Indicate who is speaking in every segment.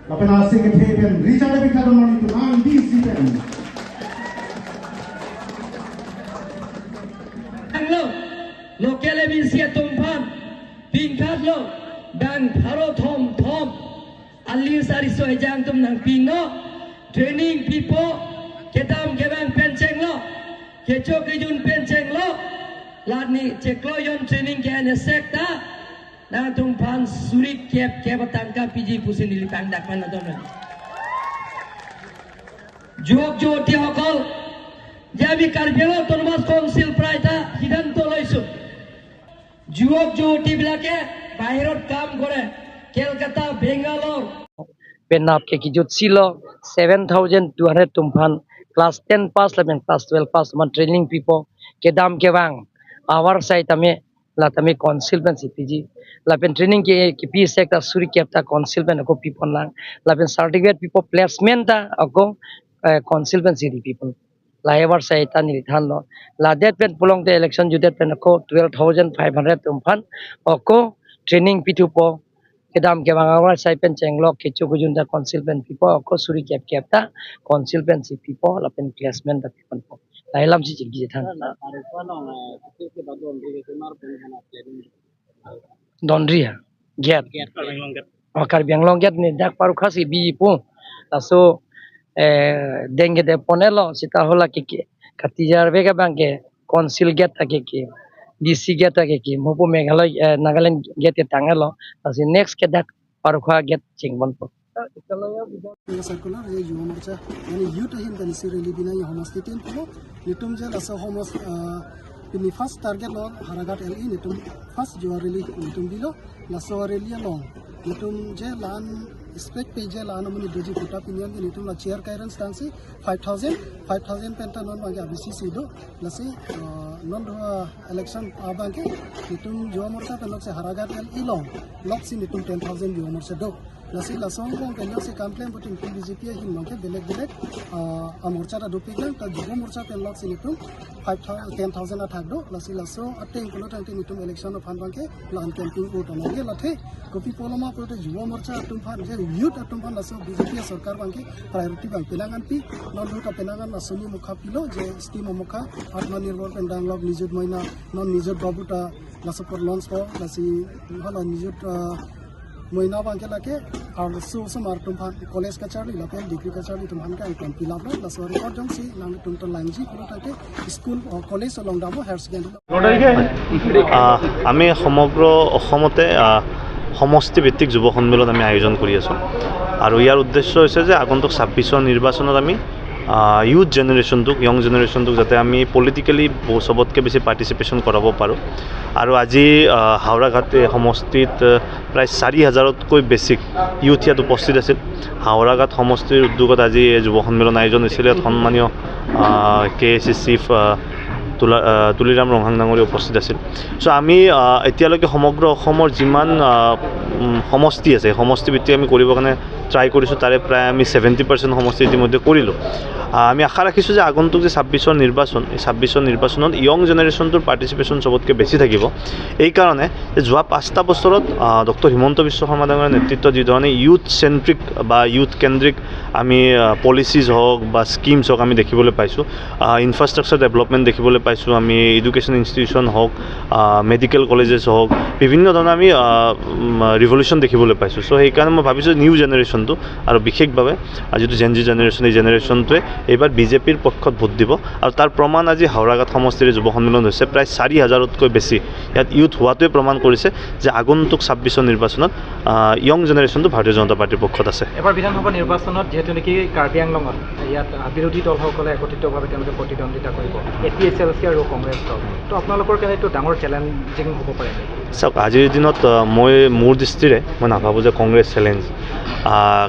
Speaker 1: Lapen asing ke pen Richard Bikadon mani tu nang di sipen.
Speaker 2: Lo lokale binsia tumpan pingkat lo dan pharo thom ali sari so ejang tum nang pino training people ketam gebang penceng lo kecho kejun penceng lo ladni ceklo yon training ke ane sekta na tumpan surik kep tangka piji pusin dilitang dak mana tono jog ti hokol jabi karbelo tonmas council praita সিদ্ধান্ত লইছো যুৱক বিলাকে বাহিৰত কাম কৰে Kolkata Bangalore
Speaker 3: penap ke kijut silo 7,200 tumpan class 10 pass laben class 12 pass man training people kedam kewang our side ame la tame council ben cpg laben training ke pi sector suri kepta council ben ko people lang laben certificate people placement ta ako council ben city people Laivar Saita Nilitano, La Dead Pen Pulong the election, you dead Penaco, 12,500 umpan, Oko, training P2Po, Kedam Kevanga, Saipen Chenglock, Kichukujunda, concealment people, Oko Suri Kepta, concealment people, Lapen placement the people. Lailam Chichitan. Dondria, get. Okar Bianglong get me, Dak Parukasi, be po. So, dengue de ponelo sita hola kiki katijar vega banke council get ke dc get ke mopo meghalay nagaland get tangalo asi next ke dak parukha get chingbon po
Speaker 4: circular ye yuwa morcha yani youth hin dan sireli bina ya homasti tin po nitum je asa homos ini first target lo haragat li nitum first juareli nitum bilo laso reli lo nitum je lan spec page lan amuni doji puta pinian ke nitum la chair kairan stansi 5000 penta non bagi abcc do lasi non do election abanke nitum juwa morcha pelok se haragat li lo lok si nitum 10000 juwa morcha do lasi lasong kong pelok se complain putin bjp hin mangke belek amorcha da dopik lang ta juwa morcha pelok si nitum 10,000 athak do lasi laso ateng kono tang nitum election of han bangke lan camping ko tanage lathe kopi poloma ko juwa morcha atum phan je youth atum phan laso bjp sarkar bangke priority bang pelangan pi non do ta pelangan asoni mukha pilo je scheme mukha atmanirbhar pendang log nijut moina non nijut babuta laso por launch ko lasi hala nijut moina bangke lake ar so mar tum phan college ka charli lapen degree ka charli tum han ka item pilap la laso record jong si nang tum to lanji ko take school college along damo higher secondary
Speaker 5: আমি সমগ্র অসমতে সমষ্টি ভিত্তিক যুৱ সন্মিলন আমি আয়োজন কৰি আছোঁ আৰু ইয়াৰ উদ্দেশ্য হৈছে যে আগন্তুক 26ৰ নিৰ্বাচনত আমি youth জেনেৰেশ্যনটোক ইয়ং জেনেৰেশ্যনটোক যাতে আমি পলিটিকেলি সবতকৈ বেছি পাৰ্টিচিপেশ্যন কৰাব পাৰোঁ আৰু আজি হাওৰাঘাট সমষ্টিত প্ৰায় 4,000তকৈ বেছি ইউথ ইয়াত উপস্থিত আছিল হাওৰাঘাট সমষ্টিৰ উদ্যোগত আজি যুৱ সন্মিলন আয়োজন হৈছিল ইয়াত সন্মানীয় KAC চিফ তুলিৰাম ৰংহাং ডাঙৰীয়া উপস্থিত আছিল চ' আমি এতিয়ালৈকে সমগ্ৰ অসমৰ যিমান সমষ্টি আছে সমষ্টি ভিত্তিক আমি কৰিবৰ কাৰণে ট্ৰাই কৰিছোঁ তাৰে প্ৰায় আমি 70% সমষ্টি ইতিমধ্যে কৰিলোঁ আমি আশা ৰাখিছোঁ যে আগন্তুক যে 26ৰ নিৰ্বাচন এই 26ৰ নিৰ্বাচনত ইয়ং জেনেৰেশ্যনটোৰ পাৰ্টিচিপেশ্যন চবতকৈ বেছি থাকিব এইকাৰণে যে যোৱা 5টা বছৰত ডক্টৰ হিমন্ত বিশ্ব শৰ্মা ডাঙৰীয়াৰ নেতৃত্বত যিধৰণে ইউথ চেণ্ট্ৰিক বা ইউথ কেন্দ্ৰিক আমি পলিচিজ হওক বা স্কিমছ হওক আমি দেখিবলৈ পাইছোঁ ইনফ্ৰাষ্ট্ৰাকচাৰ ডেভেলপমেণ্ট দেখিবলৈ পাইছোঁ আমি এডুকেশ্যন ইনষ্টিটিউশ্যন হওক মেডিকেল কলেজেছ হওক বিভিন্ন ধৰণৰ আমি ৰিভলিউশ্যন দেখিবলৈ পাইছোঁ চ' সেইকাৰণে মই ভাবিছোঁ নিউ জেনেৰেশ্যনটো আৰু বিশেষভাৱে যিটো জেনজি জেনেৰেশ্যন এই জেনেৰেশ্যনটোৱে এইবাৰ বিজেপিৰ পক্ষত ভোট দিব আৰু তাৰ প্ৰমাণ আজি হাওৰাঘাট সমষ্টিৰ যুৱ সন্মিলন হৈছে প্ৰায় 4,000তকৈ বেছি ইয়াত ইউথ হোৱাটোৱে প্ৰমাণ কৰিছে যে আগন্তুক 26ৰ নিৰ্বাচনত ইয়ং জেনেৰেশ্যনটো ভাৰতীয় জনতা পাৰ্টিৰ পক্ষত আছে
Speaker 6: এবাৰ বিধানসভা নিৰ্বাচনত যেহেতু নেকি কাৰ্বি আংলঙত ইয়াত বিৰোধী দলসকলে একত্ৰিতভাৱে তেওঁলোকে প্ৰতিদ্বন্দ্বিতা কৰিব APSLC আৰু কংগ্ৰেছ দল তো আপোনালোকৰ কাৰণে এইটো ডাঙৰ চেলেঞ্জিং হ'ব পাৰে
Speaker 5: চাওক আজিৰ দিনত মোৰ দৃষ্টিৰে মই নাভাবোঁ যে কংগ্ৰেছ চেলেঞ্জ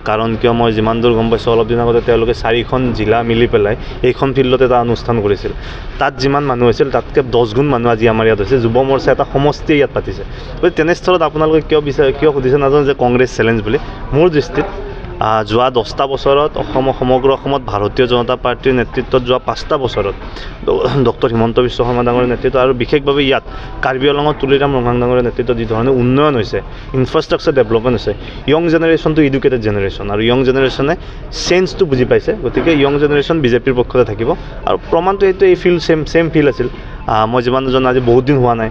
Speaker 5: কাৰণ কিয় মই যিমান দূৰ গম পাইছোঁ অলপ দিন আগতে তেওঁলোকে 4খন জিলা মিলি পেলাই এইখন ফিল্ডত এটা অনুষ্ঠান কৰিছিল তাত যিমান মানুহ হৈছিল তাতকৈ 10 গুণ মানুহ আজি আমাৰ ইয়াত হৈছে যুৱ মৰ্চা এটা সমষ্টিয়ে ইয়াত পাতিছে গতিকে তেনেস্থলত আপোনালোকে কিয় সুধিছে নাজানো যে কংগ্ৰেছ চেলেঞ্জ বুলি মোৰ দৃষ্টিত যোৱা 10টা বছৰত সমগ্ৰ অসমত ভাৰতীয় জনতা পাৰ্টীৰ নেতৃত্বত যোৱা 5টা বছৰত ডক্টৰ হিমন্ত বিশ্ব শৰ্মা ডাঙৰীৰ নেতৃত্ব আৰু বিশেষভাৱে ইয়াত কাৰ্বি আংলঙত তুলিৰাম ৰঙাং ডাঙৰীৰ নেতৃত্বত যি ধৰণে উন্নয়ন হৈছে, ইনফ্ৰাষ্ট্ৰাকচাৰ ডেভেলপমেণ্ট হৈছে, য়ং জেনেৰেশ্যনটো এডুকেটেড জেনেৰেশ্যন আৰু য়ং জেনেৰেশ্যনে চেঞ্জটো বুজি পাইছে। গতিকে য়ং জেনেৰেশ্যন বিজেপিৰ পক্ষতে থাকিব আৰু প্ৰমাণটো এইটো এই ফিল্ড চেম ফিল্ড আছিল। মই যিমান জানো আজি বহুত দিন হোৱা নাই,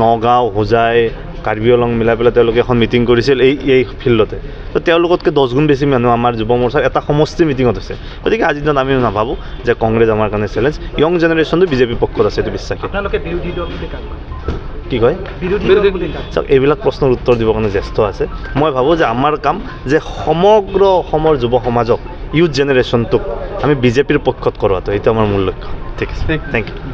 Speaker 5: নগাঁও, হোজাই, কাৰ্বি আংলং মিলাই পেলাই তেওঁলোকে এখন মিটিং কৰিছিল এই ফিল্ডতে। তো তেওঁলোকতকৈ 10 গুণ বেছি মানুহ আমাৰ যুৱ মৰ্চাৰ এটা সমষ্টি মিটিঙত আছে। গতিকে আজিৰ দিনত আমি নাভাবোঁ যে কংগ্ৰেছ আমাৰ কাৰণে চেলেঞ্জ। য়ং জেনেৰেশ্যনটো বিজেপিৰ পক্ষত আছে, এইটো বিশ্বাসী।
Speaker 6: আপোনালোকে বিৰোধী দল বুলি কাক কয়?
Speaker 5: কি কয়?
Speaker 6: বিৰোধী দল বুলি কাক?
Speaker 5: চাওক, এইবিলাক প্ৰশ্নৰ উত্তৰ দিবৰ কাৰণে জ্যেষ্ঠ আছে। মই ভাবোঁ যে আমাৰ কাম যে সমগ্ৰ অসমৰ যুৱ সমাজক, ইউথ জেনেৰেশ্যনটোক আমি বিজেপিৰ পক্ষত কৰোৱাটো, এইটো আমাৰ মূল লক্ষ্য। ঠিক আছে, থেংক ইউ।